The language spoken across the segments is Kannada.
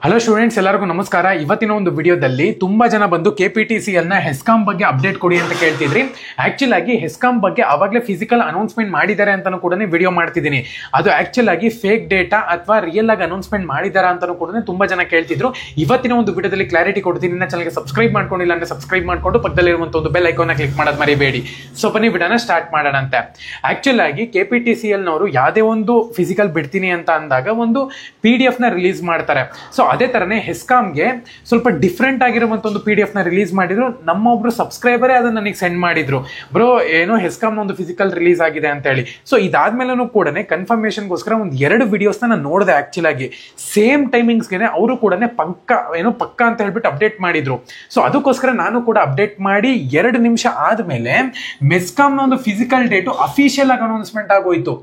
ಹಲೋ ಸ್ಟೂಡೆಂಟ್ಸ್, ಎಲ್ಲರಿಗೂ ನಮಸ್ಕಾರ. ಇವತ್ತಿನ ಒಂದು ವಿಡಿಯೋದಲ್ಲಿ ತುಂಬಾ ಜನ ಬಂದು KPTCL ನ ಹೆಸ್ಕಾಂ ಬಗ್ಗೆ ಅಪ್ಡೇಟ್ ಕೊಡಿ ಅಂತ ಕೇಳ್ತಿದ್ರಿ. ಆಕ್ಚುಲ್ ಆಗಿ ಹೆಸ್ಕಾಂ ಬಗ್ಗೆ ಅವಾಗಲೇ ಫಿಸಿಕಲ್ ಅನೌನ್ಸ್ಮೆಂಟ್ ಮಾಡಿದ್ದಾರೆ ಅಂತಾನೂ ಕೂಡ ವಿಡಿಯೋ ಮಾಡ್ತಿದ್ದೀನಿ. ಅದು ಆಕ್ಚುಲ್ ಆಗಿ ಫೇಕ್ ಡೇಟಾ ಅಥವಾ ರಿಯಲ್ ಆಗಿ ಅನೌನ್ಸ್ಮೆಂಟ್ ಮಾಡಿದಾರ ಅಂತಾನೂ ಕೂಡ ತುಂಬಾ ಜನ ಕೇಳ್ತಿದ್ರು. ಇವತ್ತಿನ ಒಂದು ವಿಡಿಯೋದಲ್ಲಿ ಕ್ಲಾರಿಟಿ ಕೊಡ್ತೀನಿ. ನನ್ನ ಚಾನಲ್ಗೆ ಸಬ್ಸ್ಕ್ರೈಬ್ ಮಾಡ್ಕೊಂಡಿಲ್ಲ ಅಂದ್ರೆ ಸಬ್ಸ್ಕ್ರೈಬ್ ಮಾಡ್ಕೊಂಡು ಪಕ್ಕದಲ್ಲಿರುವಂತ ಒಂದು ಬೆಲ್ ಐಕಾನ್ ಕ್ಲಿಕ್ ಮಾಡೋದು ಮರಿಬೇಡಿ. ಸೊ ಬನ್ನಿ ವಿಡಿಯೋನ ಸ್ಟಾರ್ಟ್ ಮಾಡೋಣ ಅಂತ. ಆಕ್ಚುಲ್ ಆಗಿ KPTCL ನವರು ಯಾವುದೇ ಒಂದು ಫಿಸಿಕಲ್ ಬಿಡ್ತೀನಿ ಅಂತ ಅಂದಾಗ ಒಂದು PDF ನ ರಿಲೀಸ್ ಮಾಡ್ತಾರೆ. ಸೊ ಅದೇ ತರನೇ ಹೆಸ್ಕಾಂಗೆ ಸ್ವಲ್ಪ ಡಿಫ್ರೆಂಟ್ ಆಗಿರುವಂತ ಒಂದು PDF ನ ರಿಲೀಸ್ ಮಾಡಿದ್ರು. ನಮ್ಮೊಬ್ರು ಸಬ್ಸ್ಕ್ರೈಬರೇ ಅದನ್ನ ನನಗೆ ಸೆಂಡ್ ಮಾಡಿದ್ರು, ಬ್ರೋ ಏನೋ ಹೆಸ್ಕಾಂ ಒಂದು ಫಿಸಿಕಲ್ ರಿಲೀಸ್ ಆಗಿದೆ ಅಂತ ಹೇಳಿ. ಸೊ ಇದಾದ್ಮೇಲೆ ಕೂಡ ಕನ್ಫರ್ಮೇಶನ್ಗೋಸ್ಕರ ಒಂದು 2 ವಿಡಿಯೋಸ್ನ ನಾನು ನೋಡಿದೆ. ಆಕ್ಚುಲ್ ಆಗಿ ಸೇಮ್ ಟೈಮಿಂಗ್ಸ್ಗೆ ಅವರು ಕೂಡ ಪಕ್ಕ ಅಂತ ಹೇಳ್ಬಿಟ್ಟು ಅಪ್ಡೇಟ್ ಮಾಡಿದ್ರು. ಸೊ ಅದಕ್ಕೋಸ್ಕರ ನಾನು ಕೂಡ ಅಪ್ಡೇಟ್ ಮಾಡಿ 2 ನಿಮಿಷ ಆದ್ಮೇಲೆ ಮೆಸ್ಕಾಂನ ಒಂದು ಫಿಸಿಕಲ್ ಡೇಟು ಅಫಿಷಿಯಲ್ ಆಗಿ ಅನೌನ್ಸ್ಮೆಂಟ್ ಆಗೋಯ್ತು.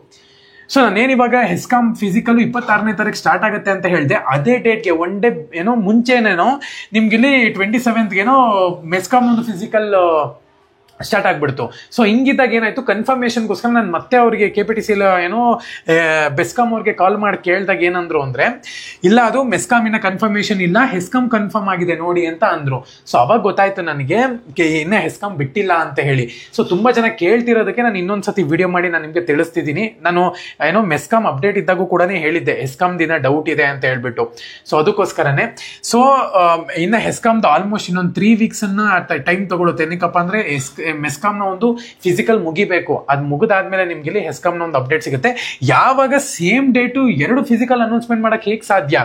ಸೊ ನಾನೇನಿವಾಗ ಹೆಸ್ಕಾಂ ಫಿಸಿಕಲ್ 26ನೇ ತಾರೀಕು ಸ್ಟಾರ್ಟ್ ಆಗುತ್ತೆ ಅಂತ ಹೇಳಿದೆ. ಅದೇ ಡೇಟ್ಗೆ ಒನ್ ಡೇ ಮುಂಚೆನೇನೋ ನಿಮ್ಗಿಲ್ಲಿ 27th ಮೆಸ್ಕಾಂ ಒಂದು ಫಿಸಿಕಲ್ ಸ್ಟಾರ್ಟ್ ಆಗ್ಬಿಡ್ತು. ಸೊ ಹಿಂಗಿದ್ದಾಗ ಏನಾಯ್ತು, ಕನ್ಫರ್ಮೇಶನ್ಗೋಸ್ಕರ ನಾನು ಮತ್ತೆ ಅವರಿಗೆ KPTCL ಬೆಸ್ಕಾಂ ಅವ್ರಿಗೆ ಕಾಲ್ ಮಾಡಿ ಕೇಳಿದಾಗ ಏನಂದ್ರು ಅಂದ್ರೆ, ಇಲ್ಲ ಅದು ಮೆಸ್ಕಾಮಿನ ಕನ್ಫರ್ಮೇಶನ್ ಇಲ್ಲ, ಹೆಸ್ಕಾಂ ಕನ್ಫರ್ಮ್ ಆಗಿದೆ ನೋಡಿ ಅಂತ ಅಂದ್ರು. ಸೊ ಅವಾಗ ಗೊತ್ತಾಯ್ತು ನನಗೆ ಇನ್ನೇ ಹೆಸ್ಕಾಂ ಬಿಟ್ಟಿಲ್ಲ ಅಂತ ಹೇಳಿ. ಸೊ ತುಂಬಾ ಜನ ಕೇಳ್ತಿರೋದಕ್ಕೆ ನಾನು ಇನ್ನೊಂದ್ಸತಿ ವಿಡಿಯೋ ಮಾಡಿ ನಾನು ನಿಮ್ಗೆ ತಿಳಿಸ್ತಿದ್ದೀನಿ. ನಾನು ಮೆಸ್ಕಾಂ ಅಪ್ಡೇಟ್ ಇದ್ದಾಗೂ ಕೂಡ ಹೇಳಿದ್ದೆ ಹೆಸ್ಕಾಂ ದಿನ ಡೌಟ್ ಇದೆ ಅಂತ ಹೇಳ್ಬಿಟ್ಟು. ಸೊ ಅದಕ್ಕೋಸ್ಕರನೇ ಸೊ ಇನ್ನು ಹೆಸ್ಕಾಂದು ಆಲ್ಮೋಸ್ಟ್ ಇನ್ನೊಂದು 3 weeks ಟೈಮ್ ತಗೊಳುತ್ತೆ. ಏನಕ್ಕಪ್ಪ ಅಂದ್ರೆ ಮೆಸ್ಕಾಂನ ಒಂದು ಫಿಸಿಕಲ್ ಮುಗಿಬೇಕು. ಅದು ಮುಗಿದಾದ್ಮೇಲೆ ನಿಮ್ಗೆ ಇಲ್ಲಿ ಹೆಸ್ಕಾಂನ ಒಂದು ಅಪ್ಡೇಟ್ ಸಿಗುತ್ತೆ. ಯಾವಾಗ ಸೇಮ್ ಡೇಟು 2 ಫಿಸಿಕಲ್ ಅನೌನ್ಸ್ಮೆಂಟ್ ಮಾಡಕ್ ಹೇಗೆ ಸಾಧ್ಯ?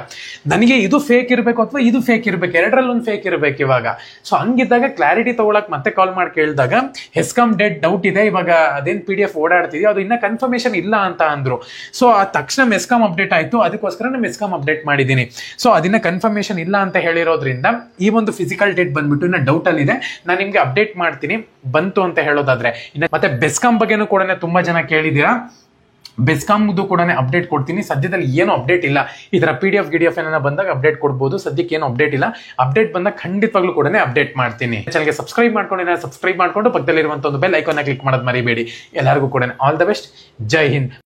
ನನಗೆ ಇದು ಫೇಕ್ ಇರಬೇಕು ಅಥವಾ ಇದು ಫೇಕ್ ಇರಬೇಕು, ಎರಡರಲ್ಲಿ ಒಂದು ಫೇಕ್ ಇರಬೇಕು ಇವಾಗ. ಸೊ ಹಂಗಿದ್ದಾಗ ಕ್ಲಾರಿಟಿ ತಗೊಳಕ್ ಮತ್ತೆ ಕಾಲ್ ಮಾಡಿ ಕೇಳಿದಾಗ ಹೆಸ್ಕಾಂ ಡೇಟ್ ಡೌಟ್ ಇದೆ, ಇವಾಗ ಅದೇನ್ PDF ಓಡಾಡ್ತಿದೆಯೋ ಅದು ಇನ್ನ ಕನ್ಫರ್ಮೇಶನ್ ಇಲ್ಲ ಅಂತ ಅಂದ್ರು. ಸೊ ಆ ತಕ್ಷಣ ಮೆಸ್ಕಾಂ ಅಪ್ಡೇಟ್ ಆಯ್ತು, ಅದಕ್ಕೋಸ್ಕರ ಮೆಸ್ಕಾಂ ಅಪ್ಡೇಟ್ ಮಾಡಿದ್ದೀನಿ. ಸೊ ಅದನ್ನ ಕನ್ಫರ್ಮೇಶನ್ ಇಲ್ಲ ಅಂತ ಹೇಳಿರೋದ್ರಿಂದ ಈ ಒಂದು ಫಿಸಿಕಲ್ ಡೇಟ್ ಬಂದ್ಬಿಟ್ಟು ಇನ್ನ ಡೌಟ್ ಅಲ್ಲಿ ಇದೆ. ನಾನು ನಿಮ್ಗೆ ಅಪ್ಡೇಟ್ ಮಾಡ್ತೀನಿ ಬಂತು ಅಂತ ಹೇಳೋದಾದ್ರೆ. ಮತ್ತೆ ಬೆಸ್ಕಾಂ ಬಗ್ಗೆನೂ ಕೂಡ ತುಂಬಾ ಜನ ಕೇಳಿದೀರಾ. ಬೆಸ್ಕಾಂದು ಕೂಡ ಅಪ್ಡೇಟ್ ಕೊಡ್ತೀನಿ. ಸದ್ಯದಲ್ಲಿ ಏನು ಅಪ್ಡೇಟ್ ಇಲ್ಲ. ಇದರ PDF ಏನಾರ ಬಂದಾಗ ಅಪ್ಡೇಟ್ ಕೊಡ್ಬೋದು. ಸದ್ಯಕ್ಕೆ ಏನು ಅಪ್ಡೇಟ್ ಇಲ್ಲ. ಅಪ್ಡೇಟ್ ಬಂದಾಗ ಖಂಡಿತವಾಗ್ಲೂ ಕೂಡ ಅಪ್ಡೇಟ್ ಮಾಡ್ತೀನಿ. ಚಾನಲ್ಗೆ ಸಬ್ಸ್ಕ್ರೈಬ್ ಮಾಡ್ಕೊಂಡಿಲ್ಲ, ಸಬ್ಸ್ಕ್ರೈಬ್ ಮಾಡ್ಕೊಂಡು ಪಕ್ಕದಲ್ಲಿರುವಂತ ಒಂದು ಬೆಲ್ ಐಕಾನ್ ಕ್ಲಿಕ್ ಮಾಡೋದು ಮರಿಬೇಡಿ. ಎಲ್ಲರಿಗೂ ಕೂಡ all the best. Jai Hind.